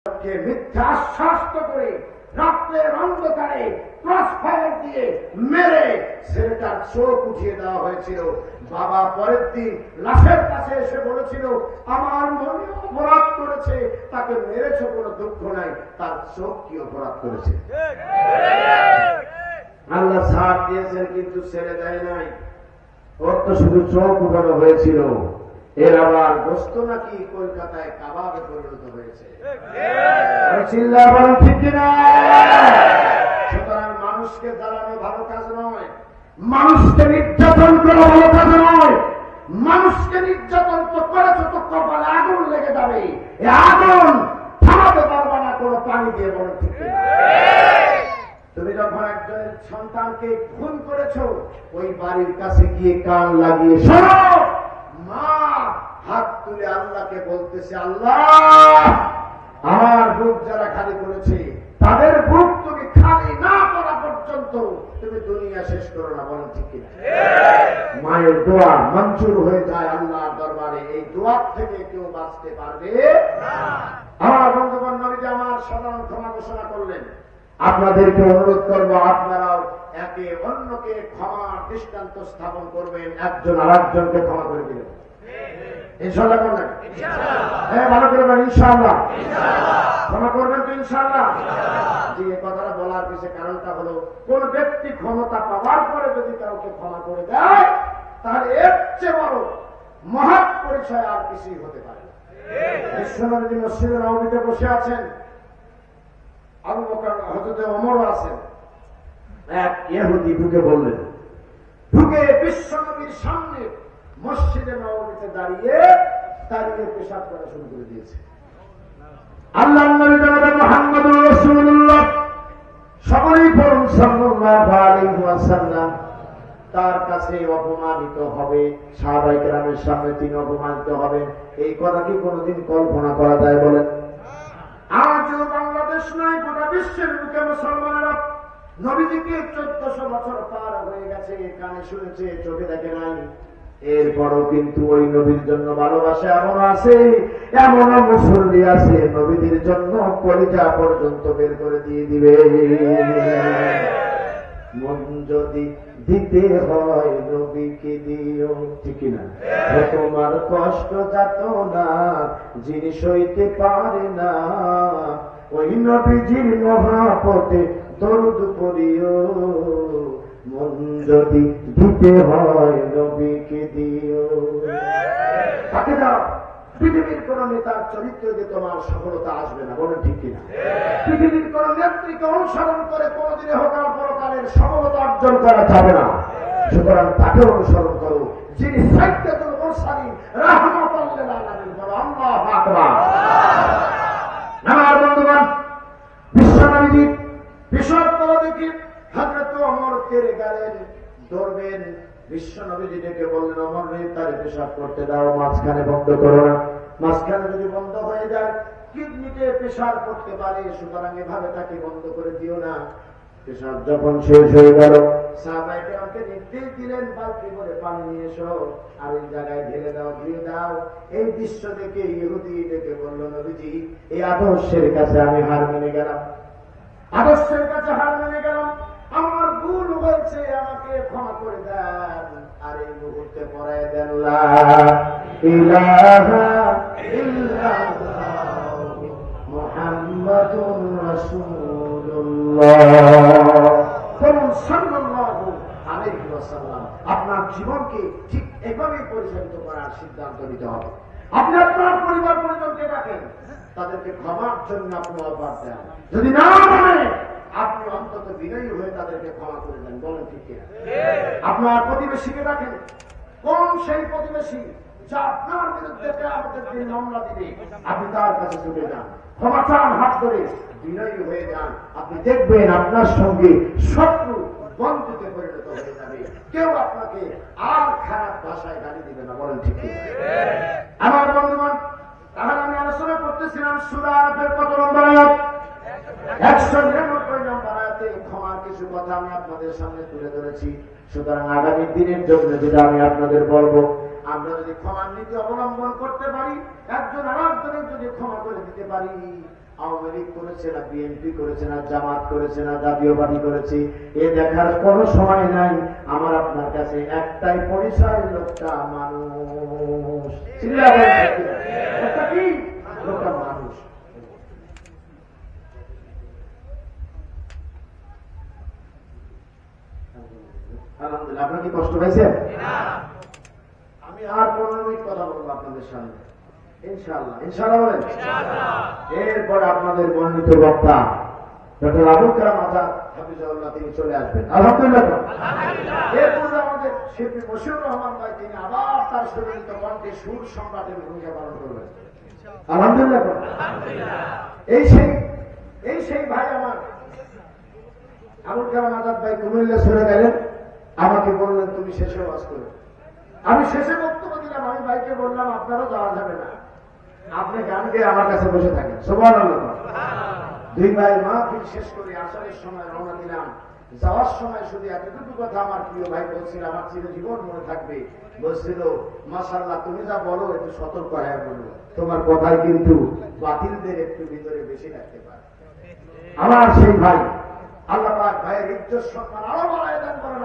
মিথ্যা আশ্বাস করে রাত্রের অন্ধকারে ক্রস ফায়ার দিয়ে মেরে ছেলেটার চোখ উঠিয়ে দেওয়া হয়েছিল। বাবা পরের দিন লাশের কাছে এসে বলেছিল, আমার মনে অপরাধ করেছে, তাকে মেরেছ কোনো দুঃখ নাই, তার চোখ কি অপরাধ করেছে। আল্লাহ ছাড় দিয়েছেন কিন্তু ছেড়ে দেয় নাই। ওর তো শুধু চোখ উঠানো হয়েছিল, এর আবার গোস্ত নাকি কলকাতায় কাবাবে পরিণত হয়েছে। চিল্লা বলেন ঠিক কিনা? সুতরাং মানুষকে জ্বালানো ভালো কাজ নয়, মানুষকে নির্যাতন করা ভালো কাজ নয়। মানুষকে নির্যাতন তো করেছ তো কপালে আগুন লেগে যাবে, এই আগুন থামাতে পারবে না কোনো পানি দিয়ে। বলেন ঠিক কিনা? তুমি যখন একজনের সন্তানকে খুন করেছ, ওই বাড়ির কাছে গিয়ে কান লাগিয়ে শোনো, মা হাত তুলে আল্লাহকে বলতেছে, আল্লাহ আমার বুক যারা খালি করেছে তাদের বুক তুমি খালি না করা পর্যন্ত তুমি দুনিয়া শেষ করো না। বলেন ঠিক কিনা? মায়ের দোয়া মঞ্জুর হয়ে যায় আল্লাহর দরবারে, এই দোয়ার থেকে কেউ বাঁচতে পারবে না। আমার বন্ধুগণ, নবীজি আমার সাধারণ ক্ষমা ঘোষণা করলেন। আপনাদেরকে অনুরোধ করবো, আপনারাও একে অন্যকে ক্ষমার দৃষ্টান্ত স্থাপন করবেন, একজন আর একজনকে ক্ষমা করে দিবেন। ইনশাআল্লাহ করবেন? হ্যাঁ, ভালো করে বলেন ইনশাআল্লাহ। ক্ষমা করবেন তো ইনশাআল্লাহ? যে কথাটা বলার পিছনে কারণটা হলো, কোন ব্যক্তি ক্ষমতা পাওয়ার পরে যদি কাউকে ক্ষমা করে দেয়, তাহলে এর চেয়ে বড় মহৎ পরিচয় আর কিছুই হতে পারে না। বিশ্বনবী মসজিদে নববীতে বসে আছেন, আবু বকর হযরত ওমরও আছেন। এক ইহুদি ঢুকে বললেন, ঢুকে বিশ্বনবীর সামনে মসজিদে নববীতে দাঁড়িয়ে পেশাব করা শুরু করে দিয়েছে। আল্লাহর নবী জনাব মুহাম্মদুর রাসূলুল্লাহ সকলেই পড়ুন সাল্লাল্লাহু আলাইহি ওয়াসাল্লাম তার কাছে অপমানিত হবে, সাহাবায়ে কেরামের সামনে তিনি অপমানিত হবেন। এই কথা কি কোনোদিন কল্পনা করা যায়? বলেন। আজও বাংলাদেশ নয়, গোটা বিশ্বের বুকে মুসলমানেরা নবীজিকে 1400 বছর পার হয়ে গেছে, কানে শুনেছে, চোখে দেখে নাই। এরপরও কিন্তু ওই নবীর জন্য ভালোবাসা এমন আছে, এমন মুসল্লি আছে নবীদের জন্য কলিজা পর্যন্ত বের করে দিয়ে দিবে। মন যদি দিতে হয় নবীকে দিও, ঠিক না? তোমার কষ্ট যাত না যিনি সইতে পারে না, ওই নবীজির মহাপথে দরুদ পড়িও। মন যদি দিতে হয় নবীকে দিও। তাকে দাও। পৃথিবীর কোন নেতার চরিত্র দিয়ে তোমার সফলতা আসবে না। বলেন ঠিক কিনা? পৃথিবীর কোন নেত্রীকে অনুসরণ করে কোনদিনে হোক আর পরকালের সফলতা অর্জন করা যাবে না। সুতরাং তাকে অনুসরণ করো, যিনি সাইয়্যিদুল মুরসালিন রাহমাতুল লিল আলামিন। বলো আল্লাহু আকবার। আমার বন্ধুগণ, বিশ্বনবীজি বিশদ দেখি হযরত ওমর তেরে গেলেন, দৌড়বেন। বিশ্বনবীজি ডেকে বললেন, ওমর রে, তারে পেশাব করতে দাও, মাঝখানে বন্ধ করো না। মাঝখানে যদি বন্ধ হয়ে যায় কিডনিতে পেশাব করতে পারে, সুতরাং এভাবে তাকে বন্ধ করে দিও না। পেশাব যখন শেষ হয়ে গেল, সাহাবায়ে কেরামকে নির্দেশ দিলেন, বালতি করে পানি নিয়ে এসো, আর এই জায়গায় ঢেলে দাও, ধুয়ে দাও। এই দৃশ্য দেখে ইহুদি ডেকে বলল, নবীজি, এই আদর্শের কাছে আমি হার মেনে গেলাম, আদর্শের কাছে হার মেনে গেলাম, আমার ভুল হয়েছে, আমাকে ক্ষমা করে দেন। আর এই মুহূর্তে পড়ায় দেন লা ইলাহা ইল্লাল্লাহ মুহাম্মাদুর রাসূলুল্লাহ সাল্লাল্লাহু আলাইহি ওয়াসাল্লাম। আপনার জীবনকে ঠিক এভাবেই পরিচালিত করার সিদ্ধান্ত নিতে হবে। আপনি আপনার পরিবার পরিজনকে ডাকেন, তাদেরকে ক্ষমার জন্য আপনি আহ্বান দেন। যদি না মানে আপনি অন্তত বিনয়ী হয়ে তাদেরকে ক্ষমা করে দেন। বলেন ঠিক কিনা? আপনার প্রতিবেশীকে ডাকেন, কোন সেই প্রতিবেশী যা আপনার বিরুদ্ধে কিয়ামতের দিন মামলা দিবে, আপনি তার কাছে ছুটে যান, ক্ষমা চান, হাত ধরে বিনয়ী হয়ে যান। আপনি দেখবেন আপনার সঙ্গে শত্রু বন্ধুতে পরিণত হয়ে যাবে, কেউ আপনাকে আর খারাপ ভাষায় গালি দিবে না। বলেন ঠিক কিনা? আমার বন্ধুগণ, তাহলে আমি আলোচনা করতেছিলাম সূরা আরাফের কত নম্বর আয়াত? 199 নম্বর আয়াতে ক্ষমার কিছু কথা আমি আপনাদের সামনে তুলে ধরেছি। সুতরাং আগামী দিনের জন্য যেটা আমি আপনাদের বলবো, আমরা যদি ক্ষমার নীতি অবলম্বন করতে পারি, একজন আরেকজনের যদি ক্ষমা করে দিতে পারি, আওয়ামী লীগ করেছে না বিএনপি করেছে না জামাত করেছে না জাতীয় পার্টি করেছে, এ দেখার কোনো সময় নাই। আমার আপনার কাছে একটাই পরিচয়, লোকটা মানুষ। একটা কি? লোকটা মানুষ। আলহামদুলিল্লাহ। আপনার কি কষ্ট পাইছেন? আমি আর 15 মিনিট কথা বলবো আপনাদের সামনে ইনশাআল্লাহ। ইনশাআল্লাহ বলেন। এরপর আপনাদের বর্ণিত বক্তা ডক্টর আবুল কালাম আজাদ হাফিজাহুল্লাহ তিনি চলে আসবেন। আলহামদুলিল্লাহ। এরপর আমাদের শিল্পী মশিউর রহমান ভাই তিনি আবার তার সুরলিত কণ্ঠে সুর সম্রাটের ভূমিকা পালন করবেন। আলহামদুলিল্লাহ। এই সেই ভাই আমার আবুল কালাম আজাদ ভাই কুমিল্লা চলে গেলেন, আমাকে বললেন তুমি শেষে ওয়াজ করো। আমি শেষে বক্তব্য দিলাম, আমি ভাইকে বললাম আপনারও যাওয়া যাবে না, আপনি গান গেয়ে আমার কাছে বসে থাকেন। সুবহানাল্লাহ। দুই ভাই মাহফিল শেষ করে আসরের সময় রওনা দিলাম। যাওয়ার সময় শুধু এতটুকু কথা আমার প্রিয় ভাই বলছিল, আমার চিরজীবন মনে থাকবে। বলছিল, মাশাআল্লাহ তুমি যা বলো একটু সতর্ক হয়ে বলো, তোমার কথায় কিন্তু বাতিলদের একটু ভিতরে বেশি রাখতে পারে। আমার সেই ভাই আল্লাহ পাক ভাইয়ের ইজ্জত সম্মান আরো বাড়ায় দান করেন।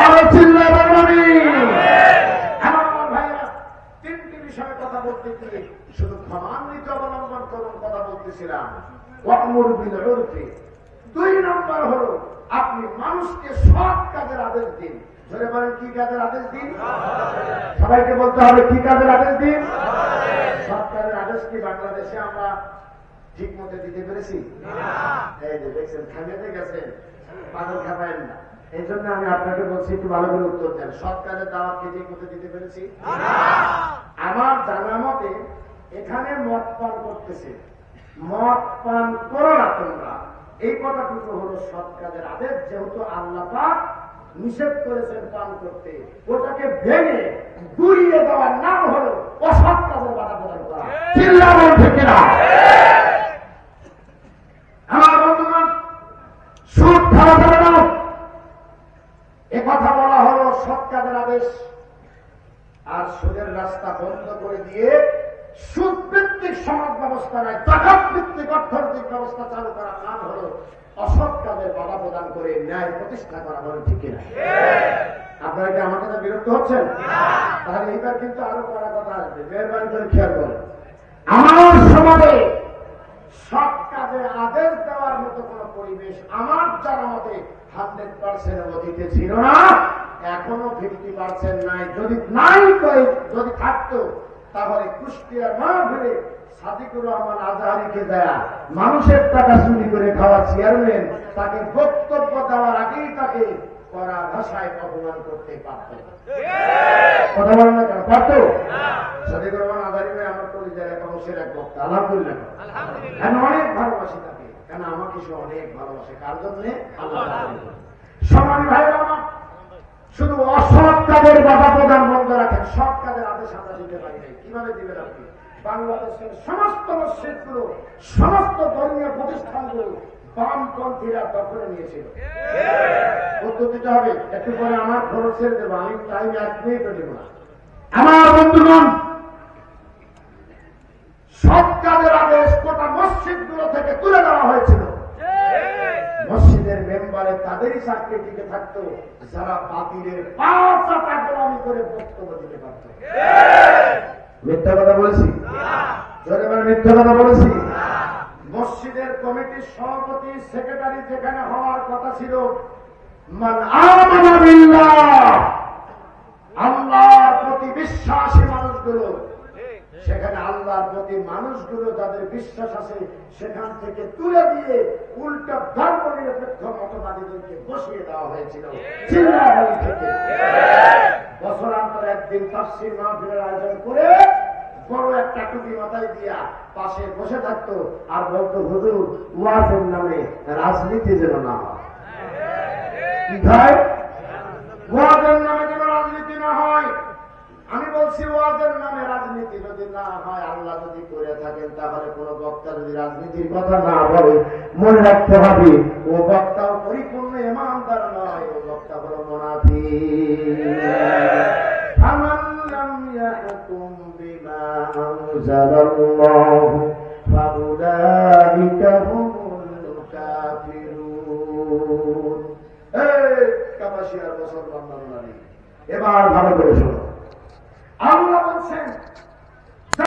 আরো চিল্লায় বলেন আমিন। আমার ভাইরা তিনটি বিষয়ে কথা বলতে গিয়ে শুধু ক্ষমান্বিত অবলম্বন করুন কথা বলতেছিলাম। ওয়া'মুর বিল উরফি। 2 নম্বর হলো আপনি মানুষকে সৎ কাজের আদেশ দিন। ধরে বলেন কি কাজের আদেশ দিন? সবাইকে বলতে হবে কি কাজের আদেশ দিন? সৎ কাজের আদেশ কি বাংলাদেশে আমরা ঠিক মতো দিতে পেরেছি? এই যে দেখছেন থামিয়ে গেছেন, পাগল খাবেন না। এই জন্য আমি আপনাকে বলছি একটু ভালো করে উত্তর দেন। সৎ কাজের দাওয়াত কি ঠিক মতো দিতে পেরেছি? আমার জানা মতে এখানে মদ পান করতেছে, মদ পান করো না তোমরা, এই কথাটুকু হলো সৎ কাজের আদেশ। যেহেতু আল্লাহ পাক নিষেধ করেছেন পান করতে, ওটাকে ভেঙে গুড়িয়ে দেওয়ার নাম হলো অসৎ কাজের বাধা প্রদান করা। চিল্লাবেন ঠিক না? আমার বন্ধুগণ, সুদ খাওয়া যাবে না, এ কথা বলা হলো সৎ কাজের আদেশ। আর সুদের রাস্তা বন্ধ করে দিয়ে সুদ ভিত্তিক সমাজ ব্যবস্থা নয়, জাকাত ভিত্তিক অর্থনৈতিক ব্যবস্থা চালু করার নাম হলো অসৎ কাজের বাধা প্রদান করে ন্যায় প্রতিষ্ঠা করা। বলে ঠিক কিনা? আপনারা কি আমার কথা বিরক্ত হচ্ছেন? তাহলে এইবার কিন্তু আরো কড়া কথা আসবে, মেহরবানি করে খেয়াল করেন। আমার সমাজে সৎ কাজের আদেশ দেওয়ার মতো কোন পরিবেশ আমার জানা মতে 100% অতীতে ছিল না, এখনো 50% নাই। যদি নাই যদি থাকতো তাহলে কুষ্টিয়ার মাহফিলে সাদিকুর রহমান আজহারিকে দেয়া মানুষের টাকা চুরি করে খাওয়া চেয়ারম্যান তাকে বক্তব্য দেওয়ার আগেই তাকে কড়া ভাষায় অপমান করতে পারত। কথা বলেন না কেন? পারত? সাদিকুর রহমান আজহারি ভাই আমার পরিচয় এক অংশের এক বক্তা। আলহামদুলিল্লাহ। আমি অনেক ভালোবাসি তাকে, কেন আমাকে সে অনেক ভালোবাসে। কার জন্য? আল্লাহ। সমানি ভাই আমার শুধু অসৎ কাজের বাধা প্রদান বন্ধ রাখেন, সৎ কাজের আদেশ আমরা দিতে পারি নাই। কিভাবে দিবেন আপনি? বাংলাদেশের সমস্ত মসজিদগুলো, সমস্ত ধর্মীয় প্রতিষ্ঠানগুলো বামপন্থীরা দখলে নিয়েছিল। উত্তর দিতে হবে। একটু পরে আমার খরচের দেবো, আমি টাইম 1 মিনিটও দেব না। আমার বন্ধুগণ, সৎ কাজের আদেশ গোটা মসজিদগুলো থেকে তুলে দেওয়া হয়েছিল। মসজিদের মেম্বারে তাদেরই চাকরি টিকে থাকতো যারা বাতিলের পাঁচটা গোলামি করে বক্তব্য দিতে পারত। মিথ্যা কথা বলেছি? মিথ্যা কথা বলেছি? মসজিদের কমিটির সভাপতি সেক্রেটারি যেখানে হওয়ার কথা ছিল, মান আমানা বিল্লাহ, আল্লাহর প্রতি বিশ্বাসী মানুষগুলো, সেখানে আল্লাহর প্রতি মানুষগুলো যাদের বিশ্বাস আছে সেখান থেকে তুলে দিয়ে উল্টা ধর্ম নিরপেক্ষ মতবাদীদেরকে বসিয়ে দেওয়া হয়েছিল। চিল্লাবাড়ি থেকে বছরান্তর একদিন তাফসীর মাহফিলের আয়োজন করে বড় একটা টুপি মাথায় দিয়া পাশে বসে থাকতো আর বলতো, হুজুর ওয়াজের নামে রাজনীতি যেন না হয়। কি ভাই? ওয়াজের নামে যেন রাজনীতি না হয়। আমি বলছি ওয়াজের নামে রাজনীতি যদি না হয়, আল্লাহ যদি করে থাকেন, তাহলে কোন বক্তা যদি রাজনীতির কথা না বলে মনে রাখতে হবে ও বক্তাও পরিপূর্ণ ইমানদার নয়, ও বক্তা হলো মুনাফিক। ফামান লাম ইয়াহকুম বিমা আনজালাল্লাহু ফাউলাইকা কাফিরুন। এই কাপাসিয়ার মুসলমান বাঙালি, এবার ভালো করে শোনো।